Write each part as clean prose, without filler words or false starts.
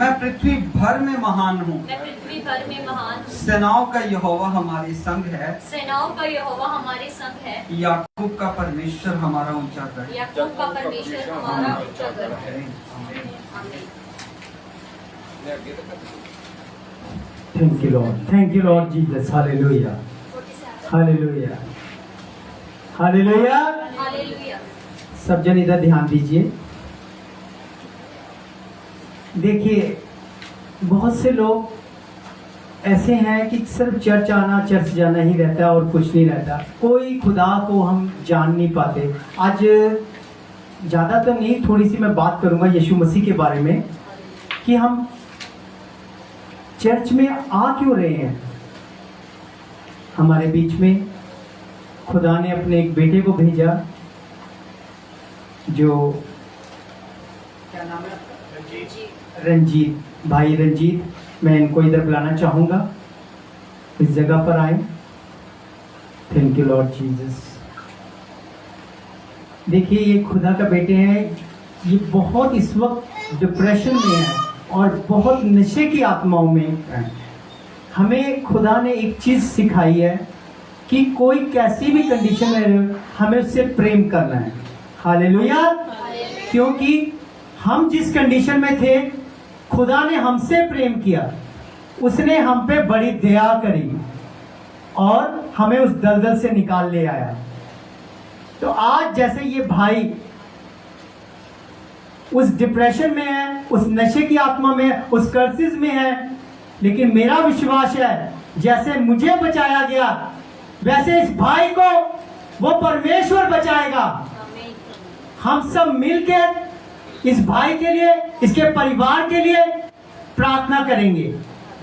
मैं पृथ्वी भर में महान हूँ। मैं पृथ्वी भर में महान हूँ। सेनाओं का यहोवा हमारे संग है। सेनाओं का यहोवा हमारे संग है। याकूब का परमेश्वर हमारा ऊंचा गढ़। याकूब का परमेश्वर हमारा ऊंचा गढ़ है। आमीन। Thank you, Lord. Thank you, Lord Jesus. Hallelujah. Hallelujah. Hallelujah. Hallelujah. सब जन इधर ध्यान दीजिए। देखिए, बहुत से लोग ऐसे हैं कि सिर्फ चर्च आना, चर्च जाना ही रहता है और कुछ नहीं रहता। कोई खुदा को हम जान नहीं पाते। आज ज़्यादा तो नहीं, थोड़ी सी मैं बात करूंगा यीशु मसीह के बारे में कि हम चर्च में आ क्यों रहे हैं। हमारे बीच में खुदा ने अपने एक बेटे को भेजा, जो क्या नाम है, रंजीत भाई रंजीत। मैं इनको इधर बुलाना चाहूँगा, इस जगह पर आए। Thank you Lord Jesus. देखिए, ये खुदा का बेटे हैं। ये बहुत इस वक्त डिप्रेशन में है और बहुत नशे की आत्माओं में है। हमें खुदा ने एक चीज़ सिखाई है कि कोई कैसी भी कंडीशन में रहे, हमें उससे प्रेम करना है। हालेलुया। क्योंकि हम जिस कंडीशन में थे, खुदा ने हमसे प्रेम किया। उसने हम पे बड़ी दया करी और हमें उस दलदल से निकाल ले आया। तो आज जैसे ये भाई उस डिप्रेशन में है, उस नशे की आत्मा में है, उस कर्सिस में है, लेकिन मेरा विश्वास है जैसे मुझे बचाया गया वैसे इस भाई को वो परमेश्वर बचाएगा। हम सब मिलकर इस भाई के लिए, इसके परिवार के लिए प्रार्थना करेंगे।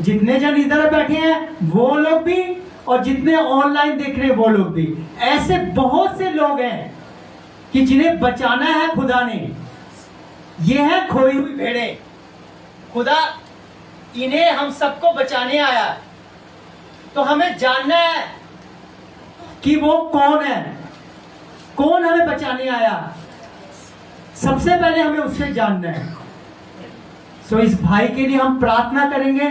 जितने जन इधर बैठे हैं वो लोग भी और जितने ऑनलाइन देख रहे हैं वो लोग भी। ऐसे बहुत से लोग हैं कि जिन्हें बचाना है खुदा ने। ये है खोई हुई भेड़ें। खुदा इन्हें हम सबको बचाने आया। तो हमें जानना है कि वो कौन है, कौन हमें बचाने आया। सबसे पहले हमें उससे जानना है। सो इस भाई के लिए हम प्रार्थना करेंगे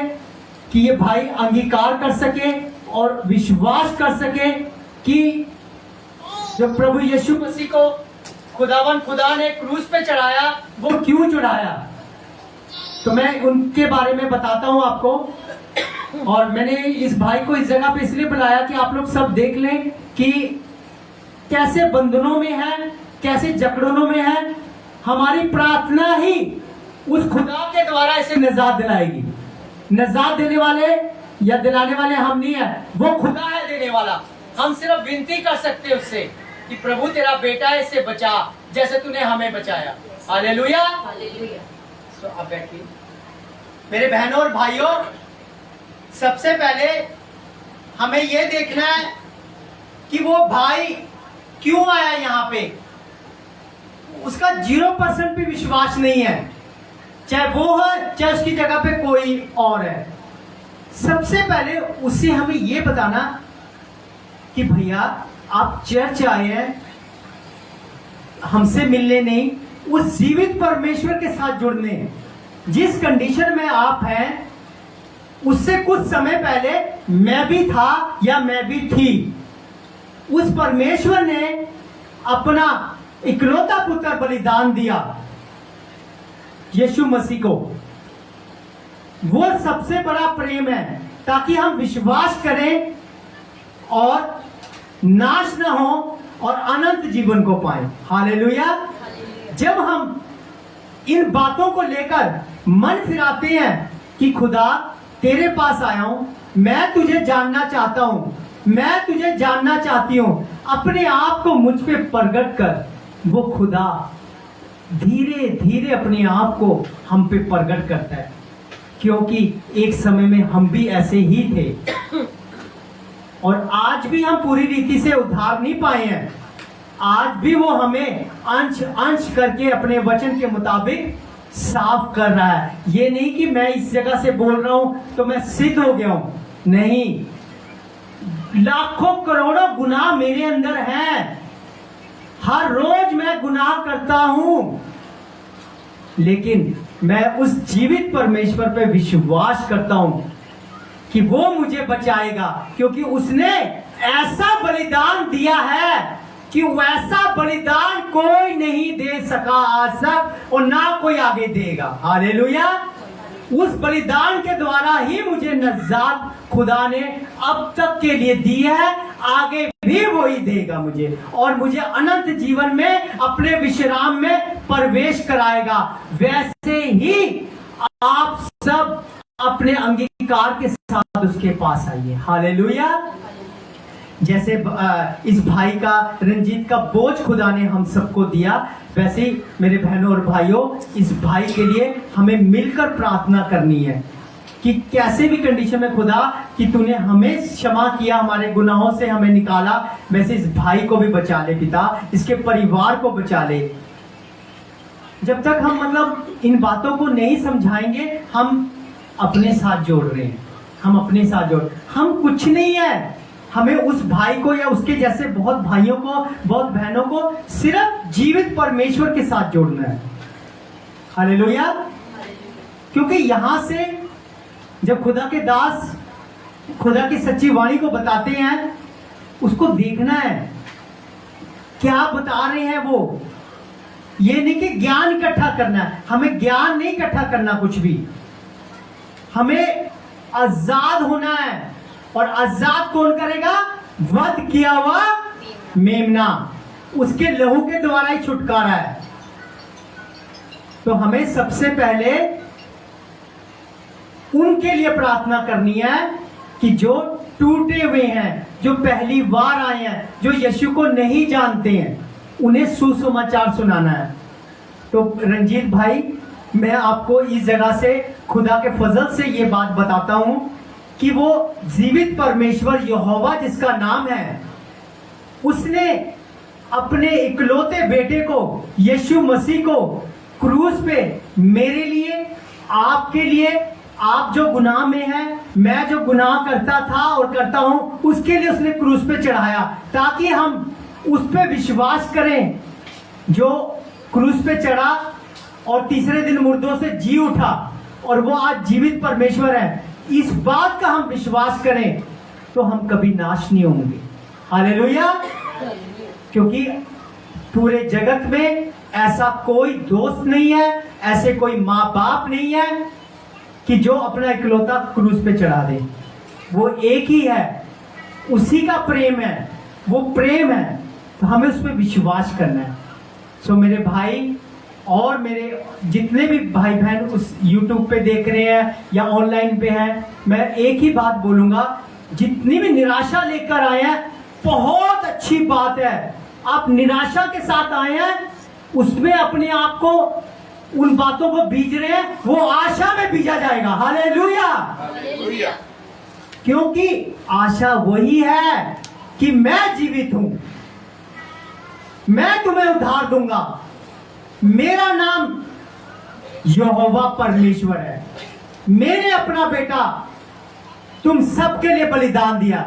कि ये भाई अंगीकार कर सके और विश्वास कर सके कि जो प्रभु यीशु मसीह को खुदा ने क्रूस पे चढ़ाया, वो क्यों चढ़ाया। तो मैं उनके बारे में बताता हूं आपको। और मैंने इस भाई को इस जगह पे इसलिए बुलाया कि आप लोग सब देख लें कि कैसे बंधनों में है, कैसे जकड़नों में है। हमारी प्रार्थना ही उस खुदा के द्वारा इसे निजात दिलाएगी। निजात देने वाले या दिलाने वाले हम नहीं है, वो खुदा है देने वाला। हम सिर्फ विनती कर सकते हैं उससे कि प्रभु तेरा बेटा है, इसे बचा जैसे तूने हमें बचाया। हालेलुया। तो अब बैठिए मेरे बहनों और भाइयों। सबसे पहले हमें यह देखना है कि वो भाई क्यों आया यहाँ पे। उसका 0% भी विश्वास नहीं है, चाहे वो है चाहे उसकी जगह पे कोई और है। सबसे पहले उससे हमें यह बताना कि भैया आप चर्च आए हैं हमसे मिलने नहीं, उस जीवित परमेश्वर के साथ जुड़ने। जिस कंडीशन में आप हैं उससे कुछ समय पहले मैं भी था या मैं भी थी। उस परमेश्वर ने अपना इकलौता पुत्र बलिदान दिया यीशु मसीह को। वो सबसे बड़ा प्रेम है ताकि हम विश्वास करें और नाश न हो और अनंत जीवन को पाएं। हालेलुया। जब हम इन बातों को लेकर मन फिराते हैं कि खुदा तेरे पास आया हूं, मैं तुझे जानना चाहता हूं, मैं तुझे जानना चाहती हूं, अपने आप को मुझ पे प्रकट कर। वो खुदा धीरे धीरे अपने आप को हम पे प्रकट करता है, क्योंकि एक समय में हम भी ऐसे ही थे और आज भी हम पूरी रीति से उद्धार नहीं पाए हैं। आज भी वो हमें अंश अंश करके अपने वचन के मुताबिक साफ कर रहा है। ये नहीं कि मैं इस जगह से बोल रहा हूं तो मैं सिद्ध हो गया हूं, नहीं। लाखों करोड़ों गुनाह मेरे अंदर हैं। हर रोज मैं गुनाह करता हूं, लेकिन मैं उस जीवित परमेश्वर पे विश्वास करता हूं कि वो मुझे बचाएगा, क्योंकि उसने ऐसा बलिदान दिया है कि वैसा बलिदान कोई नहीं दे सका आज तक और ना कोई आगे देगा। हालेलुया। उस बलिदान के द्वारा ही मुझे नजात खुदा ने अब तक के लिए दी है, आगे भी वही देगा मुझे, और मुझे अनंत जीवन में अपने विश्राम में प्रवेश कराएगा। वैसे ही आप सब अपने अंगीकार के साथ उसके पास आइए। हालेलुया। जैसे इस भाई का, रंजीत का बोझ खुदा ने हम सबको दिया, वैसे ही मेरे बहनों और भाइयों, इस भाई के लिए हमें मिलकर प्रार्थना करनी है कि कैसे भी कंडीशन में खुदा कि तूने हमें क्षमा किया, हमारे गुनाहों से हमें निकाला, वैसे इस भाई को भी बचा ले पिता, इसके परिवार को बचा ले। जब तक हम मतलब इन बातों को नहीं समझाएंगे, हम अपने साथ जोड़ रहे हैं, हम अपने साथ जोड़, हम कुछ नहीं है। हमें उस भाई को या उसके जैसे बहुत भाइयों को, बहुत बहनों को सिर्फ जीवित परमेश्वर के साथ जोड़ना है। हालेलुया। क्योंकि यहां से जब खुदा के दास खुदा की सच्ची वाणी को बताते हैं, उसको देखना है क्या बता रहे हैं वो। ये नहीं कि ज्ञान इकट्ठा करना है, हमें ज्ञान नहीं इकट्ठा करना कुछ भी, हमें आजाद होना है। और आजाद कौन करेगा? वध किया हुआ मेमना, उसके लहू के द्वारा ही छुटकारा है। तो हमें सबसे पहले उनके लिए प्रार्थना करनी है कि जो टूटे हुए हैं, जो पहली बार आए हैं, जो यीशु को नहीं जानते हैं, उन्हें सुसमाचार सुनाना है। तो रंजीत भाई, मैं आपको इस जगह से खुदा के फजल से ये बात बताता हूं कि वो जीवित परमेश्वर यहोवा जिसका नाम है, उसने अपने इकलौते बेटे को, यीशु मसीह को क्रूस पे मेरे लिए, आपके लिए, आप जो गुनाह में हैं, मैं जो गुनाह करता था और करता हूं, उसके लिए उसने क्रूस पे चढ़ाया, ताकि हम उस पे विश्वास करें जो क्रूस पे चढ़ा और तीसरे दिन मुर्दों से जी उठा और वो आज जीवित परमेश्वर है। इस बात का हम विश्वास करें तो हम कभी नाश नहीं होंगे। हालेलुया। क्योंकि पूरे जगत में ऐसा कोई दोस्त नहीं है, ऐसे कोई माँ बाप नहीं है कि जो अपना इकलौता क्रूस पे चढ़ा दे। वो एक ही है, उसी का प्रेम है, वो प्रेम है, तो हमें उस पर विश्वास करना है। सो मेरे भाई और मेरे जितने भी भाई बहन उस YouTube पे देख रहे हैं या ऑनलाइन पे हैं, मैं एक ही बात बोलूंगा, जितनी भी निराशा लेकर आए हैं, बहुत अच्छी बात है। आप निराशा के साथ आए हैं, उसमें अपने आप को, उन बातों को बीज रहे हैं, वो आशा में बीजा जाएगा। हालेलुया। हालेलुया। क्योंकि आशा वही है कि मैं जीवित हूं, मैं तुम्हें उद्धार दूंगा, मेरा नाम यहोवा परमेश्वर है, मैंने अपना बेटा तुम सब के लिए बलिदान दिया,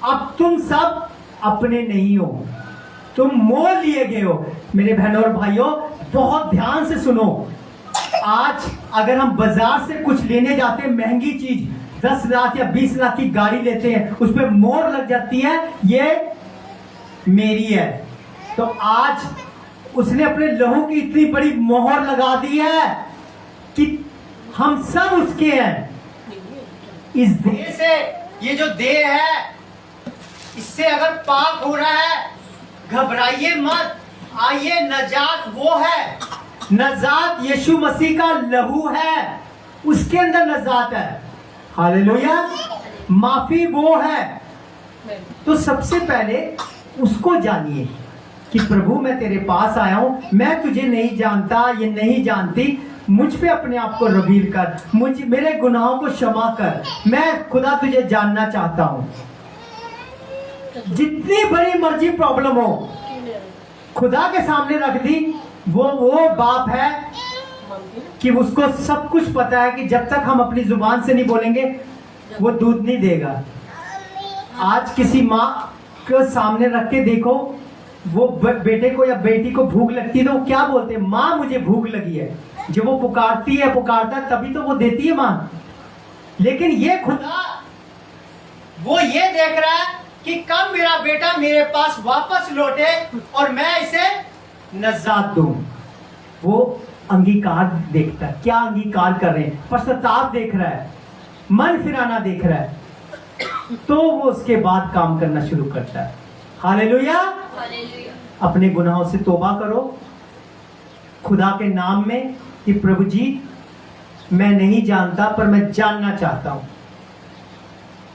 अब तुम सब अपने नहीं हो, तुम मोल लिए गए हो। मेरे बहनों और भाइयों, बहुत ध्यान से सुनो। आज अगर हम बाजार से कुछ लेने जाते हैं, महंगी चीज, 10 लाख या 20 लाख की गाड़ी लेते हैं, उस पर मोहर लग जाती है, ये मेरी है। तो आज उसने अपने लहू की इतनी बड़ी मोहर लगा दी है कि हम सब उसके हैं। इस देह से, ये जो देह है, इससे अगर पाप हो रहा है, घबराइए मत, आइए, नजात वो है, नजात यीशु मसीह का लहू है, उसके अंदर नजात है। हालेलुया। माफी वो है। तो सबसे पहले उसको जानिए कि प्रभु मैं तेरे पास आया हूं, मैं तुझे नहीं जानता, ये नहीं जानती, मुझ पे अपने आप को रबीर कर, मेरे गुनाहों को क्षमा कर, मैं खुदा तुझे जानना चाहता हूं। जितनी बड़ी मर्जी प्रॉब्लम हो, खुदा के सामने रख दी। वो बाप है कि उसको सब कुछ पता है कि जब तक हम अपनी जुबान से नहीं बोलेंगे, वो दूध नहीं देगा। आज किसी माँ को सामने रख के देखो, वो बेटे को या बेटी को भूख लगती है तो वो क्या बोलते हैं? माँ मुझे भूख लगी है। जब वो पुकारता है तभी तो वो देती है माँ। लेकिन ये खुदा वो ये देख रहा है कि कब मेरा बेटा मेरे पास वापस लौटे और मैं इसे नजात दूं। वो अंगीकार देखता है, क्या अंगीकार कर रहे हैं, पश्चाताप देख रहा है, मन फिराना देख रहा है, तो वो उसके बाद काम करना शुरू करता है। हालेलुया। हालेलुया। अपने गुनाहों से तौबा करो खुदा के नाम में कि प्रभु जी मैं नहीं जानता पर मैं जानना चाहता हूं।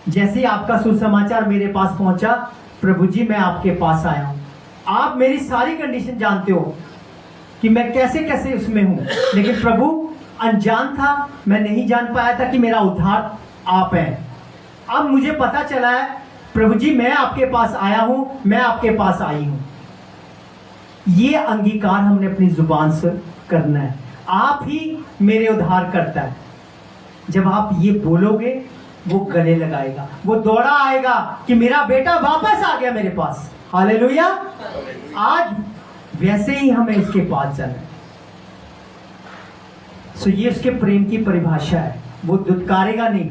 जैसे ही आपका सुसमाचार मेरे पास पहुंचा, प्रभु जी मैं आपके पास आया हूं। आप मेरी सारी कंडीशन जानते हो कि मैं कैसे कैसे उसमें हूं, लेकिन प्रभु अनजान था, मैं नहीं जान पाया था कि मेरा उद्धार आप हैं। अब मुझे पता चला है प्रभु जी मैं आपके पास आया हूं, मैं आपके पास आई हूं। ये अंगीकार हमने अपनी जुबान से करना है। आप ही मेरे उद्धार करता है। जब आप ये बोलोगे वो गले लगाएगा, वो दौड़ा आएगा कि मेरा बेटा वापस आ गया मेरे पास। हालेलुया। आज वैसे ही हमें उसके पास जाना है। सो ये उसके प्रेम की परिभाषा है। वो दुत्कारेगा नहीं,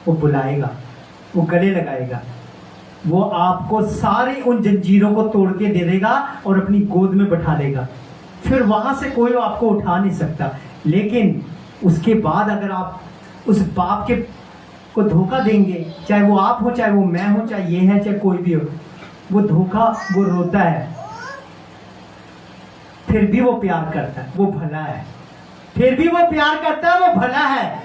वो बुलाएगा, वो गले लगाएगा, वो आपको सारे उन जंजीरों को तोड़ के दे देगा और अपनी गोद में बैठा लेगा। फिर वहां से कोई आपको उठा नहीं सकता। लेकिन उसके बाद अगर आप उस बाप के को धोखा देंगे, चाहे वो आप हो, चाहे वो मैं हो, चाहे ये है, चाहे कोई भी हो, वो धोखा, वो रोता है, फिर भी वो प्यार करता है, वो भला है। फिर भी वो प्यार करता है, वो भला है।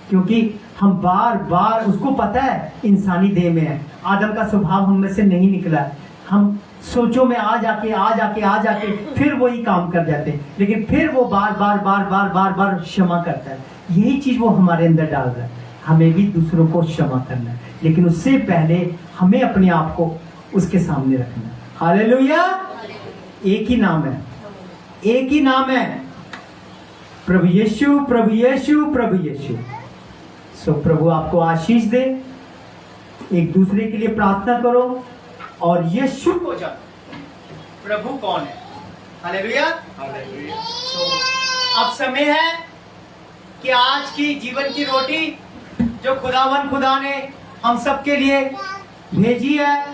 क्योंकि हम बार बार, उसको पता है इंसानी देह में है, आदम का स्वभाव हम में से नहीं निकला है। हम सोचों में आ जाके फिर वही काम कर जाते हैं, लेकिन फिर वो बार क्षमा करता है। यही चीज वो हमारे अंदर डाल रहा है। हमें भी दूसरों को क्षमा करना है, लेकिन उससे पहले हमें अपने आप को उसके सामने रखना है। हालेलुया। एक ही नाम है, एक ही नाम है, प्रभु यीशु, प्रभु यीशु, प्रभु यीशु। सो प्रभु आपको आशीष दे। एक दूसरे के लिए प्रार्थना करो और यीशु को जानो प्रभु कौन है। हालेलुया। अब समय है कि आज की जीवन की रोटी जो खुदा ने हम सब के लिए भेजी है,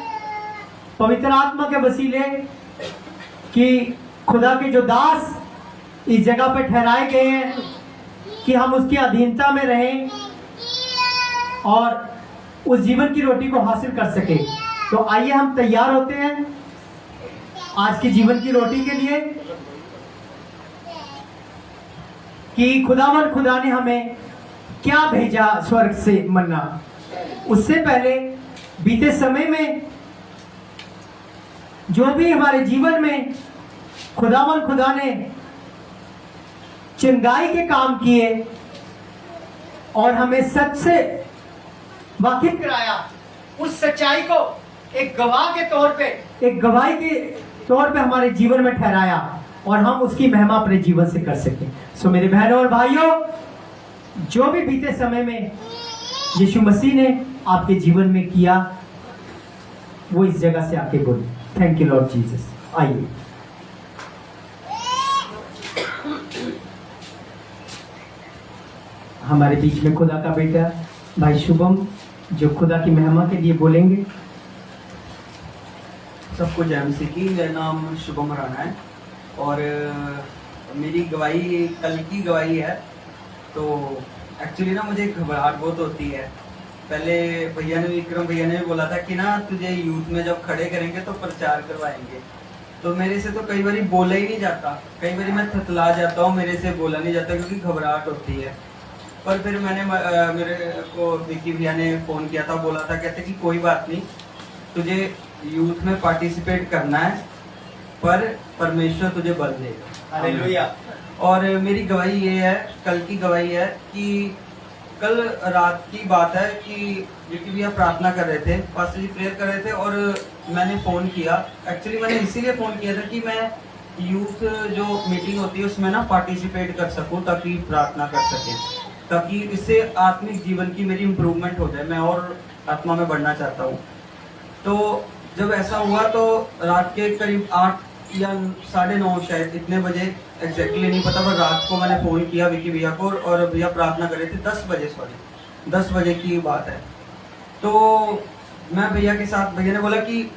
पवित्र आत्मा के वसीले कि खुदा के जो दास इस जगह पे ठहराए गए हैं कि हम उसकी अधीनता में रहें और उस जीवन की रोटी को हासिल कर सके। तो आइए हम तैयार होते हैं आज की जीवन की रोटी के लिए कि खुदा ने हमें क्या भेजा स्वर्ग से मन्ना। उससे पहले बीते समय में जो भी हमारे जीवन में खुदा ने चंगाई के काम किए और हमें सच से वाकिफ कराया, उस सच्चाई को एक गवाही के तौर पे हमारे जीवन में ठहराया और हम उसकी महिमा अपने जीवन से कर सकें। सो मेरे बहनों और भाइयों, जो भी बीते समय में यीशु मसीह ने आपके जीवन में किया, वो इस जगह से आके बोले थैंक यू लॉर्ड जीसस। आइए हमारे बीच में खुदा का बेटा भाई शुभम जो खुदा की महिमा के लिए बोलेंगे। सबको जय मसीह की। मेरा नाम शुभम राणा है और मेरी गवाही कल की गवाही है। तो एक्चुअली ना मुझे घबराहट बहुत होती है। पहले विक्रम भैया ने भी बोला था कि ना तुझे यूथ में जब खड़े करेंगे तो प्रचार करवाएंगे, तो मेरे से तो कई बार बोला ही नहीं जाता, कई बार मैं थतला जाता हूँ, मेरे से बोला नहीं जाता क्योंकि घबराहट होती है। पर फिर मैंने मेरे को विक्की भैया ने फ़ोन किया था, बोला था, कहते कि कोई बात नहीं, तुझे यूथ में पार्टिसिपेट करना है पर परमेश्वर तुझे बल देगा। हालेलुया। और मेरी गवाही ये है, कल की गवाही है कि कल रात की बात है कि विक्की भैया प्रार्थना कर रहे थे, पास्टर जी प्रेयर कर रहे थे और मैंने फ़ोन किया। एक्चुअली मैंने इसीलिए फ़ोन किया था कि मैं यूथ जो मीटिंग होती है उसमें ना पार्टिसिपेट कर सकूं ताकि प्रार्थना कर सकें, ताकि इससे आत्मिक जीवन की मेरी इम्प्रूवमेंट हो जाए। मैं और आत्मा में बढ़ना चाहता हूँ। तो जब ऐसा हुआ तो रात के करीब 8 या 9:30 शायद इतने बजे, एग्जैक्टली नहीं पता, पर रात को मैंने फ़ोन किया विकी भैया को और भैया प्रार्थना कर रहे थे 10 बजे, सॉरी 10 बजे की बात है। तो मैं भैया के साथ, भैया ने बोला कि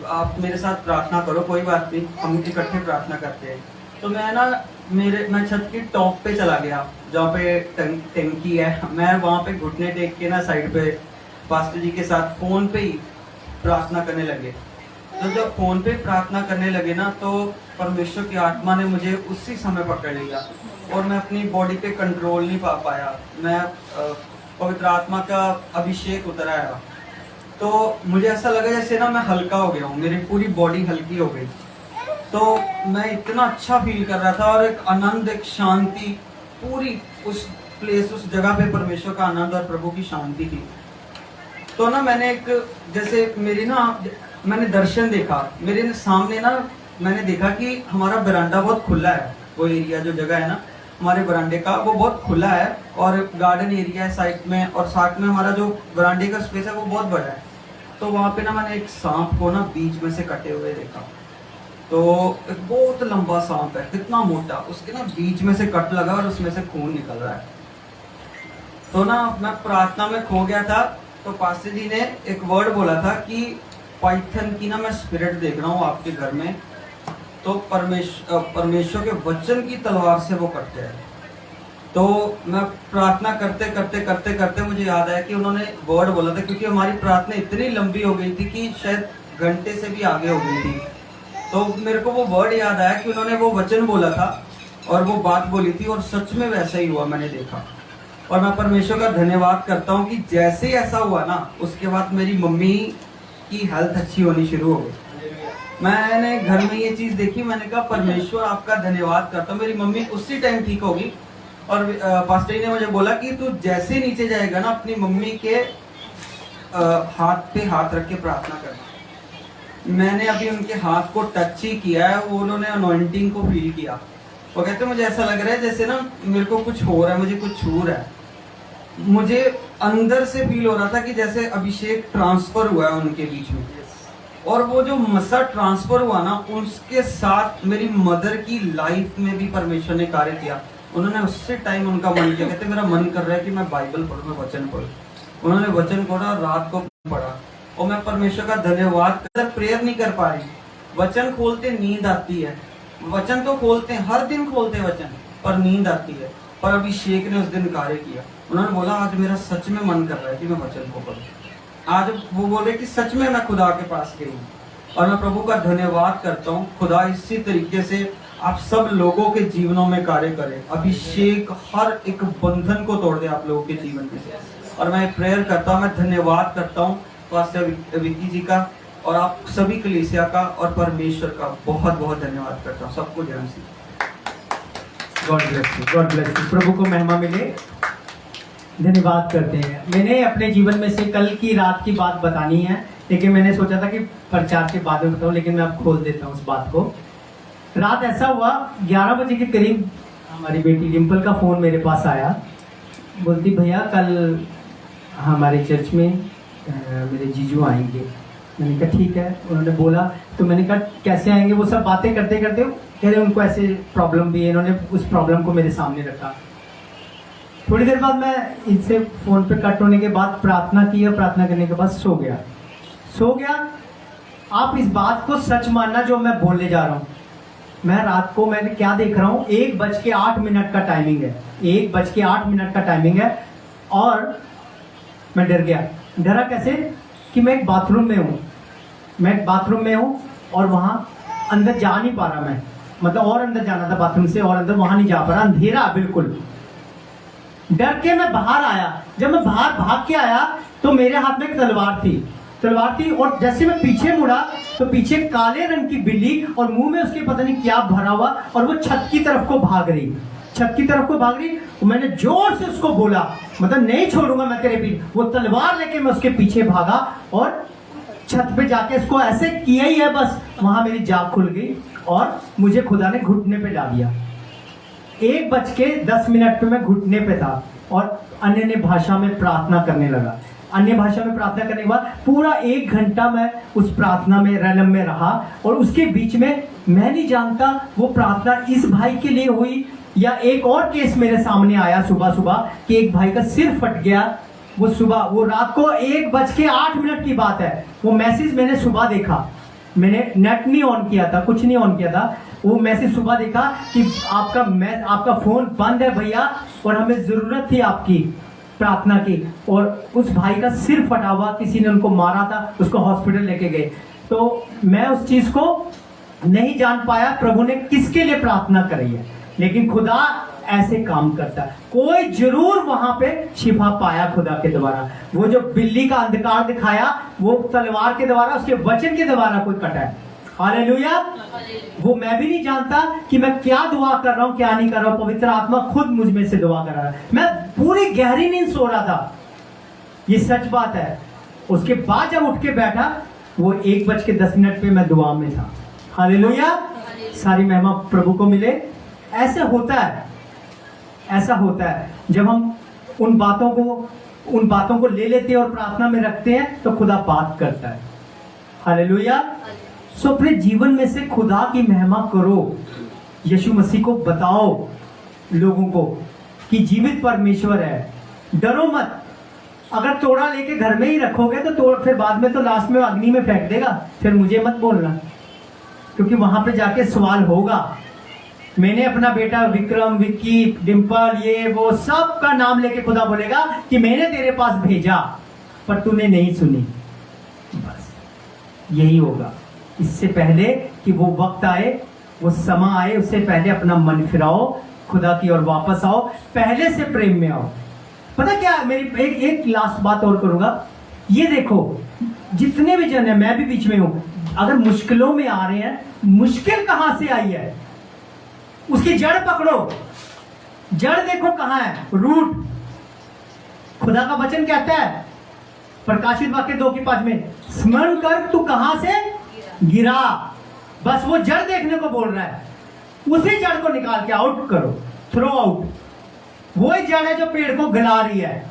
आप मेरे साथ प्रार्थना करो, कोई बात नहीं, हम इकट्ठे प्रार्थना करते हैं। तो मैं छत की टॉप पे चला गया जहाँ पे टंकी है। मैं वहाँ पे घुटने टेक के ना साइड पे पास्टर जी के साथ फ़ोन पे ही प्रार्थना करने लगे। तो जब फ़ोन पे प्रार्थना करने लगे ना, तो परमेश्वर की आत्मा ने मुझे उसी समय पकड़ लिया और मैं अपनी बॉडी पे कंट्रोल नहीं पा पाया। मैं पवित्र आत्मा का अभिषेक उतर आया, तो मुझे ऐसा लगा जैसे ना मैं हल्का हो गया हूँ, मेरी पूरी बॉडी हल्की हो गई। तो मैं इतना अच्छा फील कर रहा था और एक आनंद, एक शांति पूरी उस प्लेस, उस जगह पे परमेश्वर का आनंद और प्रभु की शांति थी। तो ना मैंने एक, जैसे मैंने दर्शन देखा, मेरे सामने ना मैंने देखा कि हमारा बरामदा बहुत खुला है। वो एरिया जो जगह है ना हमारे बरामदे का, वो बहुत खुला है और गार्डन एरिया है साइड में, और साथ में हमारा जो बरामदे का स्पेस है वो बहुत बड़ा है। तो वहाँ पे ना मैंने एक सांप को ना बीच में से कटे हुए देखा। तो एक बहुत लंबा सांप है, कितना मोटा, उसके ना बीच में से कट लगा और उसमें से खून निकल रहा है। तो ना मैं प्रार्थना में खो गया था। तो पास्टर जी ने एक वर्ड बोला था कि पाइथन की ना मैं स्पिरिट देख रहा हूँ आपके घर में, तो परमेश्वर के वचन की तलवार से वो कटते हैं। तो मैं प्रार्थना करते करते करते करते मुझे याद आया कि उन्होंने वर्ड बोला था, क्योंकि हमारी प्रार्थना इतनी लंबी हो गई थी कि शायद घंटे से भी आगे हो गई थी। तो मेरे को वो वर्ड याद आया कि उन्होंने वो वचन बोला था और वो बात बोली थी, और सच में वैसा ही हुआ, मैंने देखा। और मैं परमेश्वर का धन्यवाद करता हूँ कि जैसे ही ऐसा हुआ ना, उसके बाद मेरी मम्मी की हेल्थ अच्छी होनी शुरू हो गई। मैंने घर में ये चीज़ देखी, मैंने कहा परमेश्वर आपका धन्यवाद करता हूँ, मेरी मम्मी उसी टाइम ठीक होगी। और पास्टर जी ने मुझे बोला कि तू जैसे नीचे जाएगा ना, अपनी मम्मी के हाथ पे हाथ रख के प्रार्थना करना। मैंने अभी उनके हाथ को टच ही किया है, वो उन्होंने अनॉइंटिंग को फील किया। वो कहते मुझे ऐसा लग रहा है जैसे ना मेरे को कुछ हो रहा है, मुझे कुछ छू रहा है। मुझे अंदर से फील हो रहा था कि जैसे अभिषेक ट्रांसफर हुआ है उनके बीच में। और वो जो मसा ट्रांसफर हुआ ना, उसके साथ मेरी मदर की लाइफ में भी परमेश्वर ने कार्य किया। उन्होंने उससे टाइम उनका मन किया, कहते मेरा मन कर रहा है कि मैं बाइबल पढ़ूं, मैं वचन पढ़ूं। उन्होंने वचन पढ़ा, रात को पढ़ा, और मैं परमेश्वर का धन्यवाद कर, प्रेयर नहीं कर पा रही। वचन खोलते नींद आती है, वचन तो खोलते हैं, हर दिन खोलते हैं वचन, पर नींद आती है। पर अभिषेक ने उस दिन कार्य किया। उन्होंने बोला आज मेरा सच में मन कर रहा है कि मैं वचन को पढूं। आज वो बोल रहे कि सच में मैं खुदा के पास गई हूँ, और मैं प्रभु का धन्यवाद करता हूँ। खुदा इसी तरीके से आप सब लोगों के जीवनों में कार्य करें, अभिषेक हर एक बंधन को तोड़ दे आप लोगों के जीवन में से। और मैं प्रेयर करता हूँ, मैं धन्यवाद करता हूँ पास्टर विक्की जी का, और आप सभी कलीसिया का और परमेश्वर का बहुत बहुत धन्यवाद करता हूँ। सबको जय मसीह। God bless you, God bless you. प्रभु को महिमा मिले। धन्यवाद करते हैं। मैंने अपने जीवन में से कल की रात की बात बतानी है, लेकिन मैंने सोचा था कि प्रचार के बाद में बताऊं, लेकिन मैं अब खोल देता हूं उस बात को। रात ऐसा हुआ 11 बजे के करीब हमारी बेटी डिम्पल का फ़ोन मेरे पास आया। बोलती भैया कल हमारे चर्च में मेरे जीजू आएंगे। मैंने कहा ठीक है। उन्होंने बोला, तो मैंने कहा कैसे आएंगे। वो सब बातें करते करते कह रहे उनको ऐसे प्रॉब्लम भी है। इन्होंने उस प्रॉब्लम को मेरे सामने रखा। थोड़ी देर बाद मैं इनसे फ़ोन पे कट होने के बाद प्रार्थना की, और प्रार्थना करने के बाद सो गया। आप इस बात को सच मानना जो मैं बोलने जा रहा हूँ। मैं रात को मैंने क्या देख रहा हूँ, 1:08 का टाइमिंग है, 1:08 का टाइमिंग है, और मैं डर गया। डरा कैसे कि मैं एक बाथरूम में हूँ और वहाँ अंदर जा नहीं पा रहा मैं, मतलब और अंदर जाना था बाथरूम से, और अंदर वहाँ नहीं जा पा रहा, अंधेरा बिल्कुल। डर के मैं बाहर आया। जब मैं बाहर भाग के आया तो मेरे हाथ में एक तलवार थी, और जैसे मैं पीछे मुड़ा तो पीछे काले रंग की बिल्ली, और मुंह में उसके पता नहीं क्या भरा हुआ, और वो छत की तरफ को भाग रही। तो मैंने जोर से उसको बोला, मतलब नहीं छोड़ूंगा मैं तेरे पीछे। वो तलवार लेके मैं उसके पीछे भागा और छत पे जाके उसको ऐसे किया ही है, बस वहां मेरी जाग खुल गई और मुझे खुदा ने घुटने पे डाल दिया। 1:10 पे मैं घुटने पे था और अन्य भाषा में प्रार्थना करने लगा। अन्य भाषा में प्रार्थना करने के बाद पूरा 1 घंटा मैं उस प्रार्थना में रैलम में रहा, और उसके बीच में मैं नहीं जानता वो प्रार्थना इस भाई के लिए हुई या एक और केस मेरे सामने आया सुबह सुबह कि एक भाई का सिर फट गया। वो रात को 1:08 की बात है। वो मैसेज मैंने सुबह देखा, मैंने नेट नहीं ऑन किया था, कुछ नहीं ऑन किया था। वो मैसेज सुबह देखा कि आपका फोन बंद है भैया और हमें जरूरत थी आपकी प्रार्थना की। और उस भाई का सिर फटा हुआ, किसी ने उनको मारा था, उसको हॉस्पिटल लेके गए। तो मैं उस चीज को नहीं जान पाया प्रभु ने किसके लिए प्रार्थना करी है, लेकिन खुदा ऐसे काम करता है। कोई जरूर वहां पे शिफा पाया खुदा के द्वारा। वो जो बिल्ली का अंधकार दिखाया वो तलवार के द्वारा, उसके वचन के द्वारा कोई कटा है। हालेलुया। वो मैं भी नहीं जानता कि मैं क्या दुआ कर रहा हूं, क्या नहीं कर रहा हूं। पवित्र आत्मा खुद मुझ में से दुआ कर रहा है। मैं पूरी गहरी नींद सो रहा था, ये सच बात है। उसके बाद जब उठ के बैठा वो 1:10 पे मैं दुआ में था। हालेलुया। सारी महिमा प्रभु को मिले। ऐसे होता है, ऐसा होता है जब हम उन बातों को ले लेते हैं और प्रार्थना में रखते हैं तो खुदा बात करता है। हालेलुया। सो अपने जीवन में से खुदा की महिमा करो, यीशु मसीह को बताओ लोगों को कि जीवित परमेश्वर है। डरो मत। अगर तोड़ा लेके घर में ही रखोगे तो फिर बाद में तो लास्ट में अग्नि में फेंक देगा। फिर मुझे मत बोलना, क्योंकि वहां पे जाके सवाल होगा। मैंने अपना बेटा विक्रम, विक्की, डिम्पल, ये वो सब का नाम लेके खुदा बोलेगा कि मैंने तेरे पास भेजा पर तूने नहीं सुनी। बस यही होगा। इससे पहले कि वो वक्त आए, वो समय आए, उससे पहले अपना मन फिराओ खुदा की ओर वापस आओ, पहले से प्रेम में आओ। पता क्या, मेरी एक लास्ट बात और करूंगा। ये देखो जितने भी जन है, मैं भी बीच में हूं, अगर मुश्किलों में आ रहे हैं, मुश्किल कहां से आई है उसकी जड़ पकड़ो। जड़ देखो कहां है, रूट। खुदा का वचन कहता है प्रकाशित वाक्य 2:5 में, स्मरण कर तू कहां से गिरा। बस वो जड़ देखने को बोल रहा है। उसी जड़ को निकाल के आउट करो, थ्रो आउट। वही जड़ है जो पेड़ को गला रही है,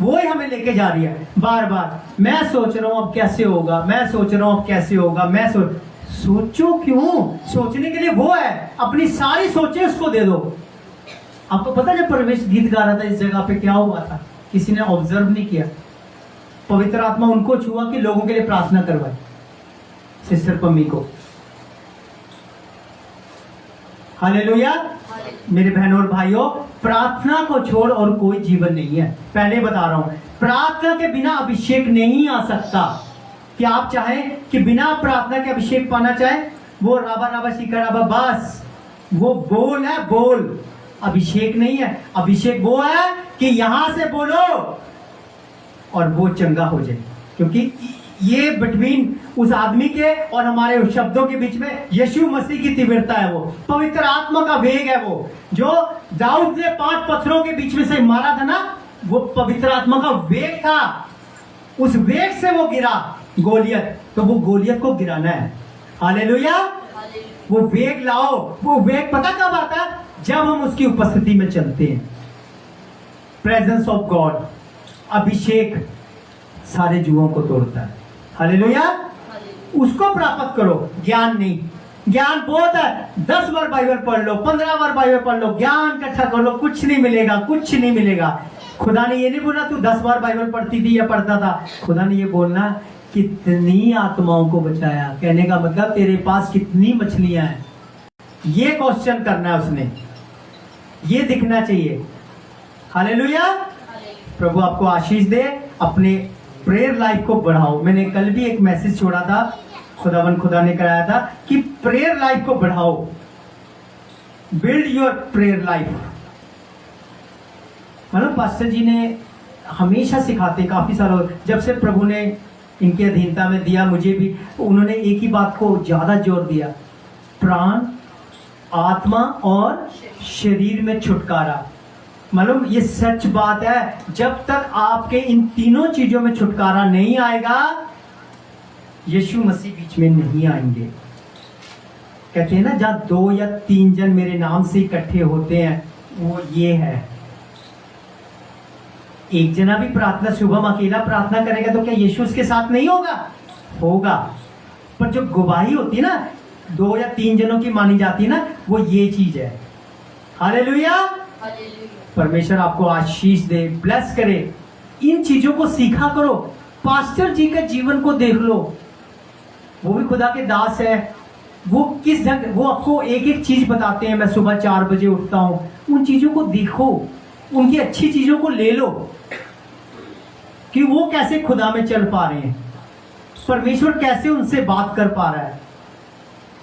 वही हमें लेके जा रही है बार बार। मैं सोच रहा हूं अब कैसे होगा, मैं सोच रहा हूं अब कैसे होगा, सोचो क्यों? सोचने के लिए वो है। अपनी सारी सोचे उसको दे दो। आपको पता है जब परमेश गीत गा रहा था इस जगह पे क्या हुआ था? किसी ने ऑब्जर्व नहीं किया। पवित्र आत्मा उनको छुआ कि लोगों के लिए प्रार्थना करवाए, सिस्टर पम्मी को। हालेलुया। मेरे बहनों और भाइयों, प्रार्थना को छोड़ और कोई जीवन नहीं है। पहले बता रहा हूं, प्रार्थना के बिना अभिषेक नहीं आ सकता। क्या आप चाहें कि बिना प्रार्थना के अभिषेक पाना चाहें? वो राबा राबा शिखा राबा, बस वो बोल है, बोल, अभिषेक नहीं है। अभिषेक वो है कि यहां से बोलो और वो चंगा हो जाए। क्योंकि ये बिटवीन उस आदमी के और हमारे उस शब्दों के बीच में यीशु मसीह की तीव्रता है, वो पवित्र आत्मा का वेग है। वो जो दाऊद ने 5 पत्थरों के बीच में से मारा था ना, वो पवित्र आत्मा का वेग था। उस वेग से वो गिरा गोलियत, तो वो गोलियत को गिराना है। हालेलुया। वो वेग लाओ। वो वेग पता कब आता है? जब हम उसकी उपस्थिति में चलते हैं। प्रेजेंस ऑफ गॉड, अभिषेक सारे जुओं को तोड़ता है। हालेलुया। उसको प्राप्त करो, ज्ञान नहीं। ज्ञान बहुत है, 10 बार बाइबल पढ़ लो, 15 बार बाइबल पढ़ लो, ज्ञान इकट्ठा कर लो, कुछ नहीं मिलेगा, कुछ नहीं मिलेगा। खुदा ने ये नहीं बोला तू 10 बार बाइबल पढ़ती थी या पढ़ता था। खुदा ने ये बोलना कितनी आत्माओं को बचाया। कहने का मतलब तेरे पास कितनी मछलियां हैं, ये क्वेश्चन करना है उसने, ये दिखना चाहिए। हालेलुया। प्रभु आपको आशीष दे। अपने प्रेयर लाइफ को बढ़ाओ। मैंने कल भी एक मैसेज छोड़ा था, खुदा ने कराया था कि प्रेयर लाइफ को बढ़ाओ। Build your prayer life. मतलब पास्टर जी ने हमेशा सिखाते, काफी सालों जब से प्रभु ने इनकी अधीनता में दिया, मुझे भी, उन्होंने एक ही बात को ज्यादा जोर दिया, प्राण, आत्मा और शरीर में छुटकारा। मालूम ये सच बात है, जब तक आपके इन तीनों चीजों में छुटकारा नहीं आएगा, यीशु मसीह बीच में नहीं आएंगे। कहते हैं ना, जहां 2 या 3 जन मेरे नाम से इकट्ठे होते हैं, वो ये है। एक जना भी प्रार्थना, शुभम अकेला प्रार्थना करेगा तो क्या यीशु उसके साथ नहीं होगा? होगा। पर जो गवाही होती है ना, 2 या 3 जनों की मानी जाती है ना, वो ये चीज है। हालेलुया। हालेलुया। परमेश्वर आपको आशीष दे, ब्लेस करे। इन चीजों को सीखा करो। पास्टर जी के जीवन को देख लो, वो भी खुदा के दास है। वो किस ढंग, वो आपको एक एक चीज बताते हैं। मैं सुबह 4 बजे उठता हूं, उन चीजों को देखो, उनकी अच्छी चीजों को ले लो कि वो कैसे खुदा में चल पा रहे हैं, परमेश्वर कैसे उनसे बात कर पा रहा है,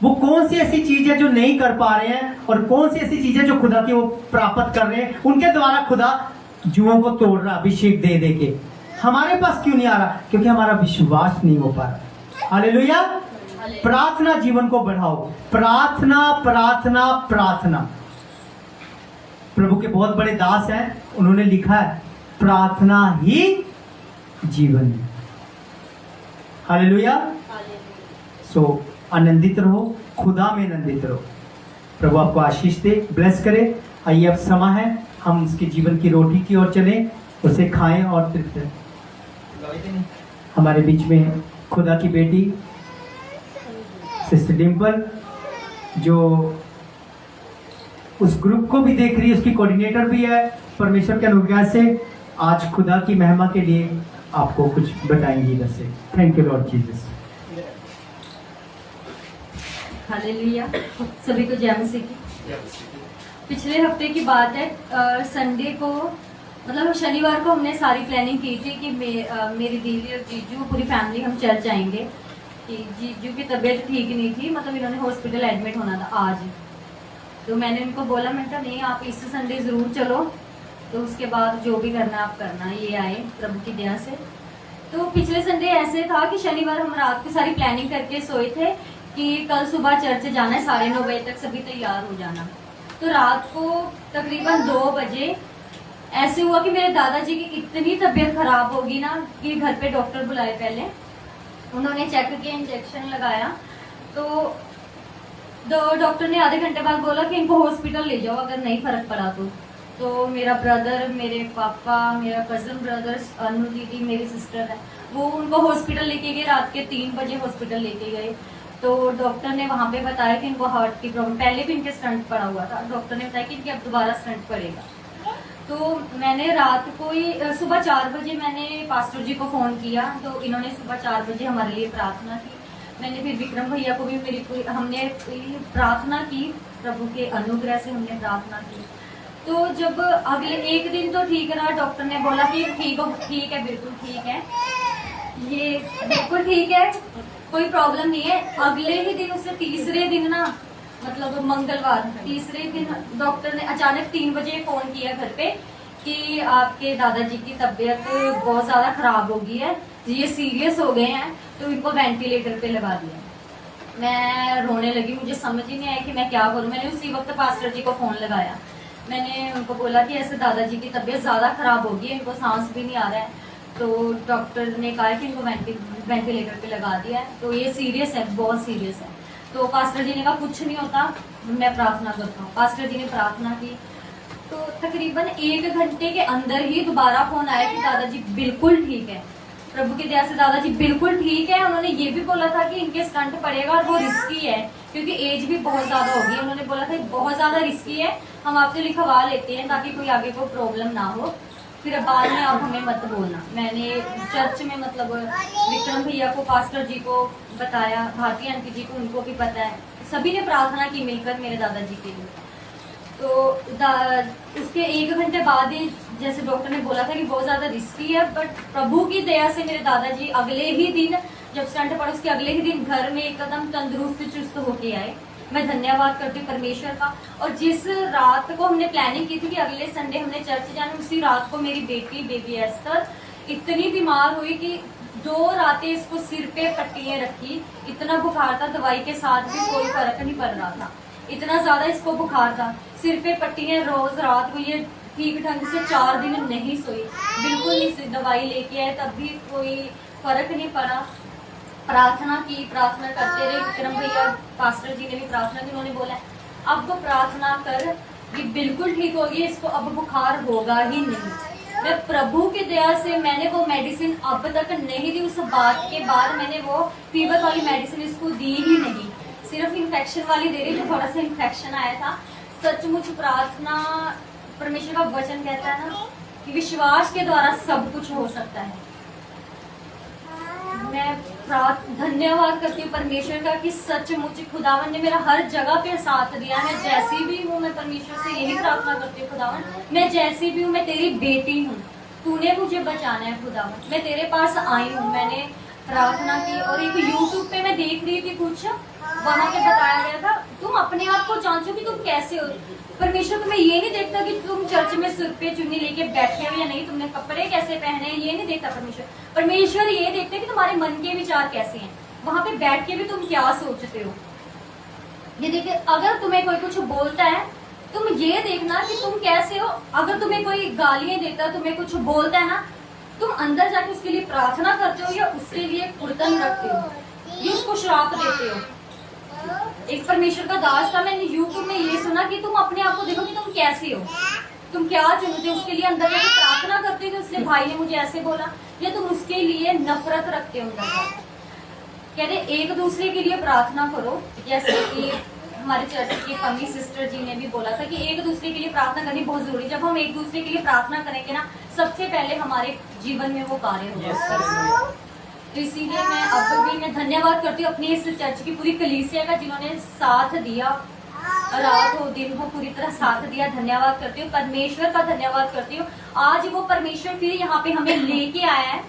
वो कौन सी ऐसी चीज है जो नहीं कर पा रहे हैं और कौन सी ऐसी चीज है जो खुदा की वो प्राप्त कर रहे हैं। उनके द्वारा खुदा जुओं को तोड़ रहा, अभिषेक दे दे के। हमारे पास क्यों नहीं आ रहा? क्योंकि हमारा विश्वास नहीं हो पा रहा। हालेलुया। प्रार्थना जीवन को बढ़ाओ। प्रार्थना प्रार्थना प्रार्थना। प्रभु के बहुत बड़े दास हैं, उन्होंने लिखा है प्रार्थना ही जीवन है। हालेलुया। सो आनंदित रहो, खुदा में आनंदित रहो। प्रभु आपको आशीष दे, ब्लेस करे। आइए अब समा है हम उसके जीवन की रोटी की ओर चलें, उसे खाएं और तृप्त रहें। हमारे बीच में खुदा की बेटी सिस्टर डिम्पल, जो उस ग्रुप को भी देख रही है, उसकी कोऑर्डिनेटर भी है, परमेश्वर के अनुग्रह से आज खुदा की महिमा के लिए आपको कुछ बताएंगी इधर से। Thank you Lord Jesus. Hallelujah. सभी को जय मसीह की। पिछले हफ्ते की बात है, संडे को मतलब शनिवार को हमने सारी प्लानिंग की थी कि मेरी दीदी और जीजू पूरी फैमिली हम चर्च आएंगे। कि जीजू की तबीयत ठीक नहीं थी, मतलब इन्होंने हॉस्पिटल एडमिट होना था आज। तो मैंने उनको बोला, मैं कहा नहीं आप इस संडे ज़रूर चलो, तो उसके बाद जो भी करना आप करना। ये आए प्रभु की दया से। तो पिछले संडे ऐसे था कि शनिवार हम रात को सारी प्लानिंग करके सोए थे कि कल सुबह चर्च जाना है, 9:30 बजे तक सभी तैयार हो जाना। तो रात को तकरीबन 2 बजे ऐसे हुआ कि मेरे दादाजी की इतनी तबीयत खराब होगी ना कि घर पे डॉक्टर बुलाए। पहले उन्होंने चेक किया, इंजेक्शन लगाया, तो डॉक्टर ने आधे घंटे बाद बोला कि इनको हॉस्पिटल ले जाओ अगर नहीं फर्क पड़ा तो मेरा ब्रदर, मेरे पापा, मेरा कजन ब्रदर, अनु दीदी मेरी सिस्टर है, वो उनको हॉस्पिटल लेके गए। रात के 3 बजे हॉस्पिटल लेके गए। तो डॉक्टर ने वहाँ पे बताया कि इनको हार्ट की प्रॉब्लम, पहले भी इनके स्टंट पड़ा हुआ था, डॉक्टर ने बताया कि इनके अब दोबारा स्टंट पड़ेगा। तो मैंने रात को ही सुबह 4 बजे मैंने पास्टर जी को फ़ोन किया, तो इन्होंने सुबह 4 बजे हमारे लिए प्रार्थना की। मैंने फिर विक्रम भैया को भी हमने प्रार्थना की, प्रभु के अनुग्रह से हमने प्रार्थना की। तो जब अगले एक दिन तो ठीक रहा, डॉक्टर ने बोला कि ठीक है, बिल्कुल ठीक है, ये बिल्कुल ठीक है, कोई प्रॉब्लम नहीं है। अगले ही दिन, उससे तीसरे दिन ना, मतलब मंगलवार, तीसरे दिन डॉक्टर ने अचानक 3 बजे फोन किया घर पे कि आपके दादाजी की तबीयत बहुत ज्यादा खराब हो गई है, ये सीरियस हो गए हैं, तो इनको वेंटिलेटर पे लगा दिया। मैं रोने लगी, मुझे समझ ही नहीं आया कि मैं क्या करूं। मैंने उसी वक्त पास्टर जी को फोन लगाया, मैंने उनको बोला कि ऐसे दादाजी की तबीयत ज्यादा खराब हो गई है, इनको सांस भी नहीं आ रहा है। तो डॉक्टर ने कहा कि इनको वेंटिलेटर पे लगा दिया है, तो ये सीरियस है, बहुत सीरियस है। तो पास्टर जी ने कहा कुछ नहीं होता, मैं प्रार्थना करता हूँ। पास्टर जी ने प्रार्थना की, तो तकरीबन 1 घंटे के अंदर ही दोबारा फोन आया कि दादाजी बिल्कुल ठीक है, प्रभु की दया से दादाजी बिल्कुल ठीक है। उन्होंने ये भी बोला था कि इनके स्टंट पड़ेगा और वो रिस्की है क्योंकि एज भी बहुत ज्यादा होगी। उन्होंने बोला था बहुत ज्यादा रिस्की है, हम आपसे लिखवा लेते हैं ताकि कोई आगे को प्रॉब्लम ना हो, फिर बाद में आप हमें मत बोलना। मैंने चर्च में मतलब विक्रम भैया को, पास्टर जी को बताया, भारती आंटी जी को, उनको भी पता है, सभी ने प्रार्थना की मिलकर मेरे दादाजी के लिए। तो उसके 1 घंटे बाद ही जैसे डॉक्टर ने बोला था कि बहुत ज्यादा रिस्की है, बट प्रभु की दया से मेरे दादाजी अगले ही दिन, जब स्टंट पड़ा उसके अगले ही दिन घर में एकदम तंदुरुस्त चुस्त होके आए। मैं धन्यवाद करती हूँ परमेश्वर का। और जिस रात को हमने प्लानिंग की थी कि अगले संडे हमने चर्च जाना, उसी रात को मेरी बेबी एस्तर इतनी बीमार हुई कि 2 रातें इसको सिर पे पट्टियां रखी, इतना बुखार था, दवाई के साथ भी कोई फर्क नहीं पड़ रहा था, इतना ज्यादा इसको बुखार था, सिर पे पट्टियां रोज रात को। ये ठीक ढंग से 4 दिन नहीं सोई, बिल्कुल नहीं, दवाई लेके आए तब भी कोई फर्क नहीं पड़ा। प्रार्थना की, प्रार्थना करते रहे, विक्रम भैया पास्टर जी ने भी प्रार्थना की। उन्होंने बोला अब वो प्रार्थना कर, ये बिल्कुल ठीक होगी, इसको अब बुखार होगा ही नहीं। मैं प्रभु की दया से मैंने वो मेडिसिन अब तक नहीं दी, उस बात के बाद मैंने वो फीवर वाली मेडिसिन इसको दी ही नहीं। सिर्फ इन्फेक्शन वाली दे रही, जो थोड़ा सा इन्फेक्शन आया था। सचमुच प्रार्थना, परमेश्वर का वचन कहता है ना कि विश्वास के द्वारा सब कुछ हो सकता है। मैं धन्यवाद करती हूँ परमेश्वर का कि सचमुच खुदावन ने मेरा हर जगह पे साथ दिया है। जैसी भी हूँ मैं परमेश्वर से यही प्रार्थना करती हूँ, खुदावन मैं जैसी भी हूँ, मैं तेरी बेटी हूँ, तूने मुझे बचाना है खुदावन। मैं तेरे पास आई हूँ, मैंने प्रार्थना की। और एक यूट्यूब पे मैं देख रही थी कुछ, वहां पे बताया गया था तुम अपने आप को जांचो कि तुम कैसे हो। परमेश्वर तुम्हें ये नहीं देखता कि तुम चर्च में सिर पे चुन्नी लेके बैठे हो या नहीं, तुमने कपड़े कैसे पहने हैं, ये नहीं देखता परमेश्वर। परमेश्वर ये देखते कि तुम्हारे मन के विचार कैसे हैं, वहां पे बैठ के भी तुम क्या सोचते हो। ये देखिए, अगर तुम्हें कोई कुछ बोलता है, तुम ये देखना कि तुम कैसे हो। अगर तुम्हें कोई गालियां देता है, तुम्हें कुछ बोलता है ना, तुम अंदर जाके उसके लिए प्रार्थना करते हो या उसके लिए कुर्तन रखते हो, ये उसको श्राप देते हो। एक परमेश्वर का दास था, मैंने यूट्यूब में ये सुना कि तुम अपने आप को देखो कि तुम कैसे हो, तुम क्या चुनते हो, उसके लिए अंदर जाके प्रार्थना करते हो। इसलिए भाई ने मुझे ऐसे बोला, या तुम उसके लिए नफरत रखते हो अंदर। कह रहे एक दूसरे के लिए प्रार्थना करो, जैसे कि हमारे चर्च की फमी सिस्टर जी ने भी बोला था कि एक दूसरे के लिए प्रार्थना करनी बहुत जरूरी। जब हम एक दूसरे के लिए प्रार्थना करेंगे ना, सबसे पहले हमारे जीवन में वो कार्य होगा। तो इसीलिए मैं अब भी मैं धन्यवाद करती हूँ अपनी इस चर्च की पूरी कलीसिया का, जिन्होंने साथ दिया, रात हो दिन हो पूरी तरह साथ दिया। धन्यवाद करती हूँ, परमेश्वर का धन्यवाद करती हूँ। आज वो परमेश्वर फिर यहाँ पे हमें लेके आया है।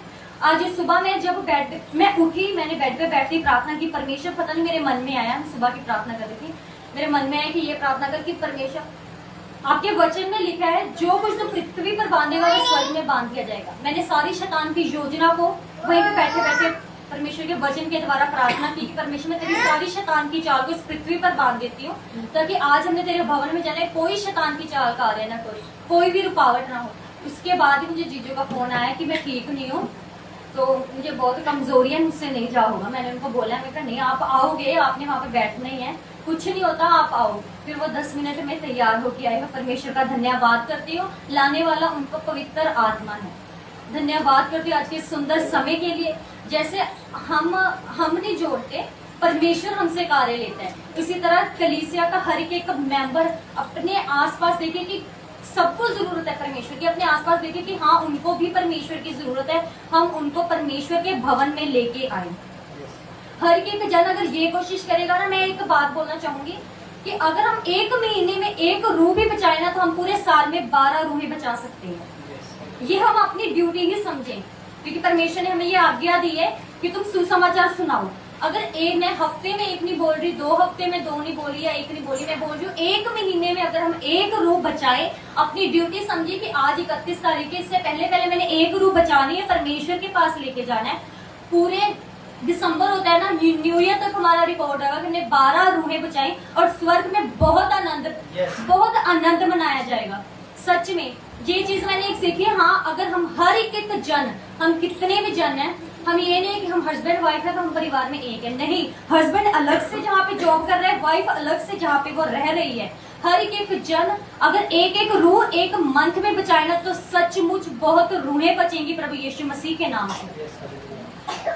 आज सुबह में जब मैं उठी, मैंने बेड पे बैठती प्रार्थना की। परमेश्वर पता नहीं मेरे मन में आया, मैं सुबह की प्रार्थना कर रही थी, मेरे मन में आया कि ये प्रार्थना कर कि परमेश्वर आपके वचन में लिखा है जो कुछ तो पृथ्वी पर बांधेगा वो स्वर्ग में बांध दिया जाएगा। मैंने सारी शैतान की योजना को वहीं पे बैठे बैठे परमेश्वर के वचन के द्वारा प्रार्थना की कि परमेश्वर मैं तेरी सारी शैतान की चाल को इस पृथ्वी पर बांध देती हूँ, ताकि आज हमने तेरे भवन में जाना है, कोई शैतान की चाल का कार्य ना कोई भी रुकावट ना हो। उसके बाद ही मुझे जीजू का फोन आया कि मैं ठीक नहीं हूँ, तो मुझे बहुत कमजोरी है, मुझसे नहीं जा होगा। मैंने उनको बोला, मैं कहा नहीं आप आओगे, आपने वहाँ पे बैठना ही है, कुछ नहीं होता आप आओ। फिर वो 10 मिनट में तैयार होके आए। मैं परमेश्वर का धन्यवाद करती हूँ, लाने वाला उनको पवित्र आत्मा है। धन्यवाद करती हूँ आज के सुंदर समय के लिए। जैसे हम नहीं जोड़ते, परमेश्वर हमसे कार्य लेता है। इसी तरह कलीसिया का हर एक मेंबर अपने आसपास देखे कि सबको जरूरत है परमेश्वर की, अपने आसपास देखे कि हाँ उनको भी परमेश्वर की जरूरत है, हम उनको परमेश्वर के भवन में लेके आए। हर एक जन अगर ये कोशिश करेगा ना, मैं एक बात बोलना चाहूंगी कि अगर हम एक महीने में एक रूह भी बचाए ना, तो हम पूरे साल में 12 रूहें बचा सकते हैं। ये हम अपनी ड्यूटी ही समझें, क्योंकि परमेश्वर ने हमें ये आज्ञा दी है कि तुम सुसमाचार सुनाओ। अगर एक मैं हफ्ते में एक नहीं बोल रही, 2 हफ्ते में 2 नहीं बोली या 1 नहीं बोली, मैं बोल रही हूँ 1 महीने में अगर हम एक रूह बचाए, अपनी ड्यूटी समझे कि आज 31 तारीख है, इससे पहले मैंने एक रूह बचानी है, परमेश्वर के पास लेके जाना है। पूरे दिसंबर होता है ना, न्यू ईयर तक हमारा रिकॉर्ड होगा कि हमने 12 रूहें बचाई और स्वर्ग में बहुत आनंद मनाया जाएगा। सच में ये चीज मैंने एक सीखी है। हाँ, अगर हम हर एक जन, हम कितने भी जन हैं, हम ये नहीं कि हम हस्बैंड वाइफ है तो हम परिवार में एक है, नहीं। हस्बैंड अलग से जहाँ पे जॉब कर रहा है, वाइफ अलग से जहाँ पे वो रह रही है, हर एक जन अगर एक रूह एक मंथ में बचाए ना, तो सचमुच बहुत रूहें बचेंगी प्रभु यीशु मसीह के नाम से।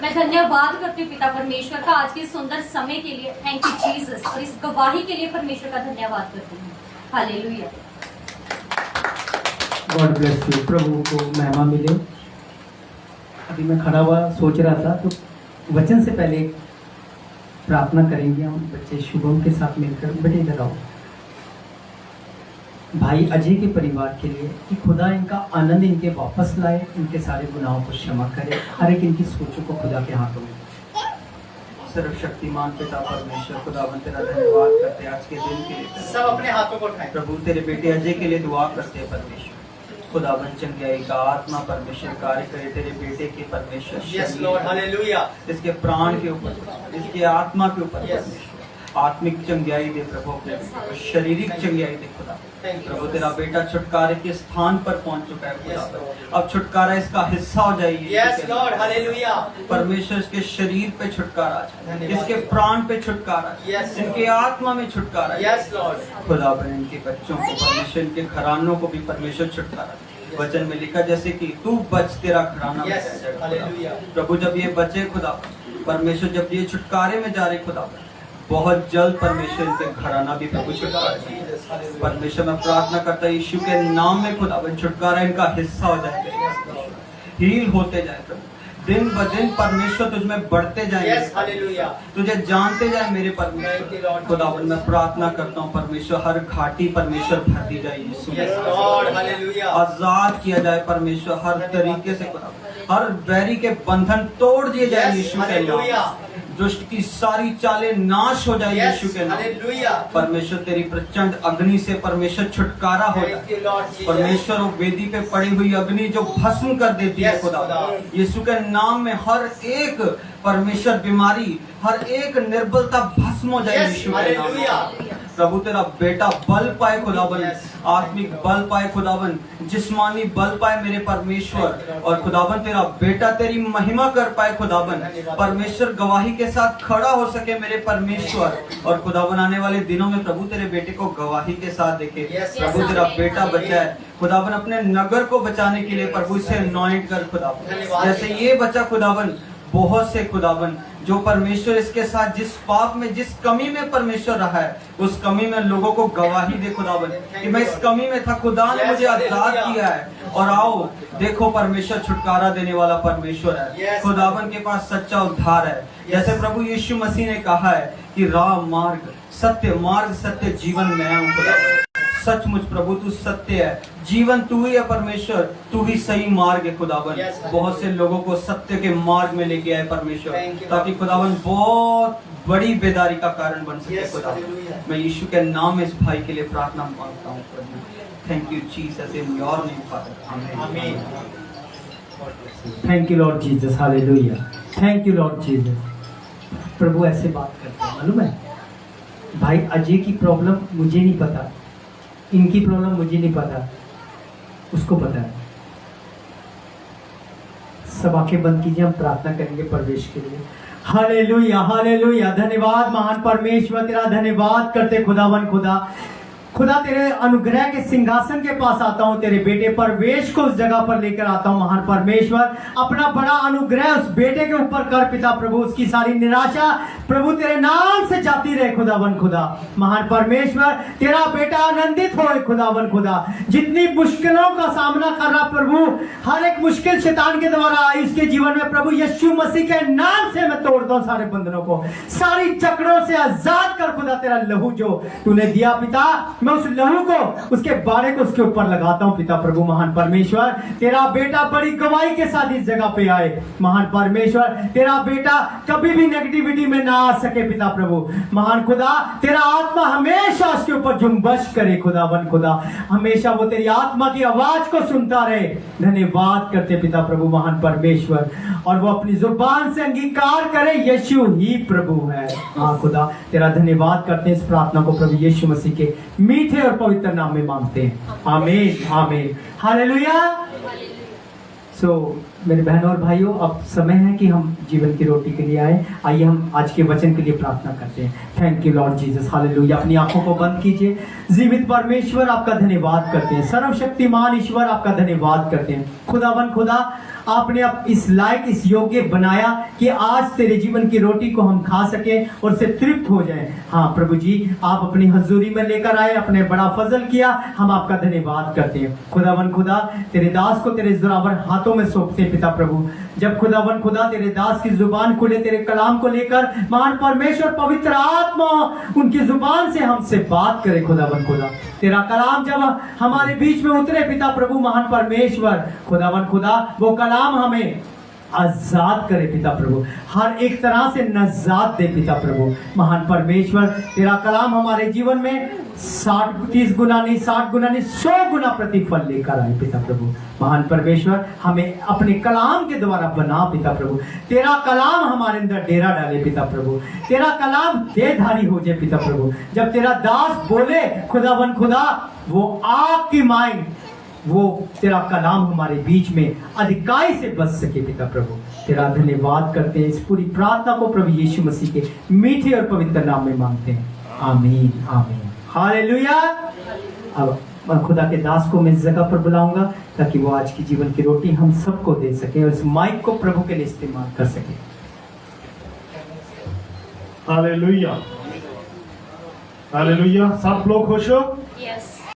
मैं धन्यवाद करती हूँ पिता परमेश्वर का आज के सुंदर समय के लिए। Thank you Jesus. और इस गवाही के लिए परमेश्वर का धन्यवाद करती हूँ। हालेलुया। God bless you. प्रभु को महिमा मिले। अभी मैं खड़ा हुआ सोच रहा था, तो वचन से पहले प्रार्थना करेंगे हम बच्चे शुभम के साथ मिलकर। बेटे इधर आओ। भाई अजय के परिवार के लिए कि खुदा इनका आनंद इनके वापस लाए, इनके सारे गुनाहों को क्षमा करे, हर एक इनकी सोचों को खुदा के हाथों में। सर्वशक्तिमान पिता परमेश्वर खुदावन तेरा धन्यवाद करते हैं आज के दिन के लिए। सब अपने हाथों को उठाएं। प्रभु तेरे बेटे अजय के लिए दुआ करते हैं परमेश्वर। खुदावन चंगाई का आत्मा परमेश्वर कार्य करे तेरे बेटे के परमेश्वर। Yes Lord, hallelujah. इसके प्राण के ऊपर, इसके आत्मा के ऊपर परमेश्वर आत्मिक चंगाई दे प्रभु, शारीरिक चंगाई दे खुदा। प्रभु तेरा बेटा छुटकारे के स्थान पर पहुंच चुका है खुदा। अब छुटकारा इसका हिस्सा हो जाइए। Yes Lord, hallelujah. परमेश्वर इसके शरीर पे छुटकारा आ जाए, इसके प्राण पे छुटकारा, इनके आत्मा में छुटकारा। Yes Lord. खुदा बने इनके बच्चों को परमेश्वर, इनके घरानों को भी परमेश्वर छुटकारा। वचन में लिखा जैसे कि तू बच तेरा घराना बचाया जाएगा। प्रभु जब ये बचे खुदा परमेश्वर, जब ये छुटकारे में जा रहे खुदा, बहुत जल्द परमेश्वर इनके घराना भी प्रभु छुटकारा दे। परमेश्वर मैं प्रार्थना करता हूँ यीशु के नाम में खुदावन छुटकारा इनका हिस्सा हो जाए, हील होते जाए प्रभु, दिन ब दिन परमेश्वर तुझ में बढ़ते जाएंगे, तुझे जानते जाए मेरे परमेश्वर। खुदावन मैं प्रार्थना करता हूँ परमेश्वर हर घाटी परमेश्वर भर दी जाए यीशु में, आजाद किया जाए परमेश्वर हर तरीके से, हर बैरी के बंधन तोड़ दिए जाए यीशु के नाम, दुष्ट की सारी चालें नाश हो जाए यीशु के नाम। परमेश्वर तेरी प्रचंड अग्नि से परमेश्वर छुटकारा हो जाए परमेश्वर, वो वेदी पे पड़ी हुई अग्नि जो भस्म कर देती है खुदा, यीशु के नाम में हर एक परमेश्वर बीमारी, हर एक निर्बलता भस्म हो जाए यीशु के नाम। प्रभु तेरा बेटा बल पाए खुदावन, आत्मिक बल पाए खुदावन, जिस्मानी बल पाए मेरे परमेश्वर, और खुदावन तेरा बेटा तेरी महिमा कर पाए खुदावन, परमेश्वर गवाही के साथ खड़ा हो सके मेरे परमेश्वर, और खुदावन आने वाले दिनों में प्रभु तेरे बेटे को गवाही के साथ देखे। प्रभु तेरा बेटा बचाए खुदावन, अपने नगर को बचाने के लिए प्रभु इसे अनॉइंट कर खुदावन, जैसे ये बचा खुदावन, बहुत से खुदावन जो परमेश्वर इसके साथ जिस पाप में, जिस कमी में परमेश्वर रहा है, उस कमी में लोगों को गवाही दे खुदावन कि मैं इस कमी में था, खुदा ने मुझे आजाद किया है, और आओ देखो परमेश्वर छुटकारा देने वाला परमेश्वर है, खुदावन के पास सच्चा उद्धार है। जैसे प्रभु यीशु मसीह ने कहा है कि राह मार्ग सत्य जीवन मैं हूँ खुदावन, सचमुच प्रभु तू सत्य है, जीवन तू ही है परमेश्वर, तू ही सही मार्ग है खुदावन। बहुत से लोगों को सत्य के मार्ग में लेके आए परमेश्वर, ताकि खुदावन बहुत बड़ी बेदारी का कारण बन सके खुदावन। मैं यीशु के नाम में इस भाई के लिए प्रार्थना मांगता हूँ प्रभु। Thank you Jesus, in your name father, आमीन। Thank you Lord Jesus, hallelujah. Thank you Lord Jesus. प्रभु ऐसे बात करते हैं, मालूम है भाई अजय की प्रॉब्लम मुझे नहीं पता, इनकी प्रॉब्लम मुझे नहीं पता, उसको पता है। सब आंखें बंद कीजिए, हम प्रार्थना करेंगे प्रवेश के लिए। Hallelujah hallelujah. धन्यवाद महान परमेश्वर, तेरा धन्यवाद करते खुदावन खुदा तेरे अनुग्रह के सिंहासन के पास आता हूँ, तेरे बेटे परवेश को उस जगह पर लेकर आता हूँ महान परमेश्वर। अपना बड़ा अनुग्रह उस बेटे के ऊपर कर पिता प्रभु, उसकी सारी निराशा प्रभु तेरे नाम से जाती रहे खुदावन खुदा। महान परमेश्वर तेरा बेटा आनंदित हो खुदावन खुदा। जितनी मुश्किलों का सामना कर रहा प्रभु, हर एक मुश्किल शैतान के द्वारा आई उसके जीवन में प्रभु यीशु मसीह के नाम से मैं तोड़ता हूँ सारे बंधनों को, सारी चक्रों से आजाद कर खुदा। तेरा लहू जो तूने दिया पिता, मैं उस लहू को, उसके बारे को उसके ऊपर लगाता हूं पिता प्रभु। महान परमेश्वर तेरा बेटा बड़ी गवाही के साथ इस जगह पे आए महान परमेश्वर। तेरा बेटा कभी भी नेगेटिविटी में ना आ सके पिता प्रभु। महान खुदा तेरा आत्मा हमेशा उसके ऊपर जुम्बश करे खुदावन खुदा, हमेशा वो तेरी आत्मा की आवाज को सुनता रहे। धन्यवाद करते पिता प्रभु महान परमेश्वर, और वो अपनी जुबान से अंगीकार करे यीशु ही प्रभु है। हाँ खुदा तेरा धन्यवाद करते हैं। इस प्रार्थना को प्रभु यीशु मसीह के मीठे और पवित्र नाम में मांगते हैं, आमीन आमीन हालेलुया। मेरे बहनों और भाइयों, अब समय है कि हम जीवन की रोटी के लिए आए। आइए हम आज के वचन के लिए प्रार्थना करते हैं। Thank you Lord Jesus, hallelujah. अपनी आंखों को बंद कीजिए। जीवित परमेश्वर आपका धन्यवाद करते हैं, सर्वशक्तिमान ईश्वर आपका धन्यवाद करते हैं। खुदावन खुदा आपने अब इस लायक, इस योग्य बनाया कि आज तेरे जीवन की रोटी को हम खा सके और से तृप्त हो जाएं। हाँ प्रभु जी, आप अपनी हजूरी में लेकर आए, अपने बड़ा फजल किया, हम आपका धन्यवाद करते हैं। खुदावन खुदा तेरे दास को तेरे जोरावर हाथों में सौंपते पिता प्रभु। जब खुदावन खुदा तेरे दास की जुबान खुले तेरे कलाम को लेकर, महान परमेश्वर पवित्र आत्मा उनकी जुबान से हमसे बात करे खुदावन खुदा। तेरा कलाम जब हमारे बीच में उतरे पिता प्रभु महान परमेश्वर, खुदावन खुदा वो कलाम हमें आजाद करे पिता प्रभु, हर एक तरह से नजात दे पिता प्रभु महान परमेश्वर। तेरा कलाम हमारे जीवन में 30 गुना नहीं, 60 गुना नहीं, 100 गुना प्रतिफल लेकर आए पिता प्रभु महान परमेश्वर। हमें अपने कलाम के द्वारा बना पिता प्रभु। तेरा कलाम हमारे अंदर डेरा डाले पिता प्रभु। तेरा कलाम देहधारी हो जाए पिता प्रभु। जब तेरा दास बोले खुदावन खुदा, वो आग की माइंड, वो तेरा कलाम हमारे बीच में अधिकाई से बच सके पिता प्रभु। तेरा धन्यवाद करते हैं। इस पूरी प्रार्थना को प्रभु यीशु मसीह के मीठे और पवित्र नाम में मांगते हैं, आमीन आमीन हालेलुया। अब खुदा के दास को मैं इस जगह पर बुलाऊंगा ताकि वो आज की जीवन की रोटी हम सबको दे सके और इस माइक को प्रभु के लिए इस्तेमाल कर सके। हालेलुया। हालेलुया। सब लोग खुश हो? यस